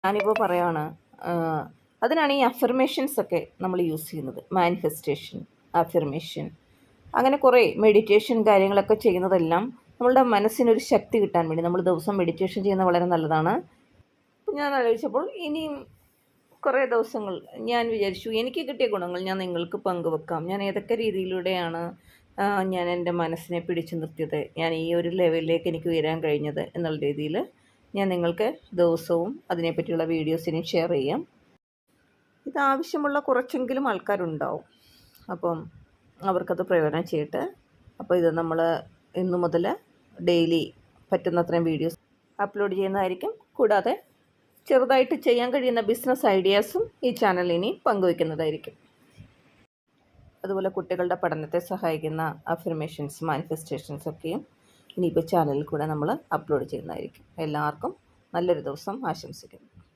ഞാനിപ്പോൾ പറയുകയാണ്, അതിനാണ് ഈ അഫർമേഷൻസ് ഒക്കെ നമ്മൾ യൂസ് ചെയ്യുന്നത്. മാനിഫെസ്റ്റേഷൻ, അഫർമേഷൻ, അങ്ങനെ കുറേ മെഡിറ്റേഷൻ കാര്യങ്ങളൊക്കെ ചെയ്യുന്നതെല്ലാം നമ്മളുടെ മനസ്സിനൊരു ശക്തി കിട്ടാൻ വേണ്ടി. നമ്മൾ ദിവസം മെഡിറ്റേഷൻ ചെയ്യുന്നത് വളരെ നല്ലതാണ്. അപ്പോൾ ഞാൻ ആലോചിച്ചപ്പോൾ ഇനിയും കുറേ ദിവസങ്ങൾ ഞാൻ വിചാരിച്ചു എനിക്ക് കിട്ടിയ ഗുണങ്ങൾ ഞാൻ നിങ്ങൾക്ക് പങ്കുവെക്കാം. ഞാൻ ഏതൊക്കെ രീതിയിലൂടെയാണ് ഞാൻ എൻ്റെ മനസ്സിനെ പിടിച്ചു നിർത്തിയത്, ഞാൻ ഈ ഒരു ലെവലിലേക്ക് എനിക്ക് ഉയരാൻ കഴിഞ്ഞത് എന്നുള്ള രീതിയിൽ ഞാൻ നിങ്ങൾക്ക് ദിവസവും അതിനെപ്പറ്റിയുള്ള വീഡിയോസ് ഇനി ഷെയർ ചെയ്യാം. ഇതാവശ്യമുള്ള കുറച്ചെങ്കിലും ആൾക്കാരുണ്ടാവും, അപ്പം അവർക്കത് പ്രയോജനം ചെയ്യട്ടെ. അപ്പോൾ ഇത് നമ്മൾ ഇന്നു മുതൽ ഡെയിലി പറ്റുന്നത്രയും വീഡിയോസ് അപ്ലോഡ് ചെയ്യുന്നതായിരിക്കും. കൂടാതെ ചെറുതായിട്ട് ചെയ്യാൻ കഴിയുന്ന ബിസിനസ് ഐഡിയാസും ഈ ചാനൽ ഇനി പങ്കുവയ്ക്കുന്നതായിരിക്കും. അതുപോലെ കുട്ടികളുടെ പഠനത്തെ സഹായിക്കുന്ന അഫർമേഷൻസ്, മാനിഫെസ്റ്റേഷൻസ് ഒക്കെയും ഇനിയിപ്പോൾ ചാനലിൽ കൂടെ നമ്മൾ അപ്ലോഡ് ചെയ്യുന്നതായിരിക്കും. എല്ലാവർക്കും നല്ലൊരു ദിവസം ആശംസിക്കുന്നു.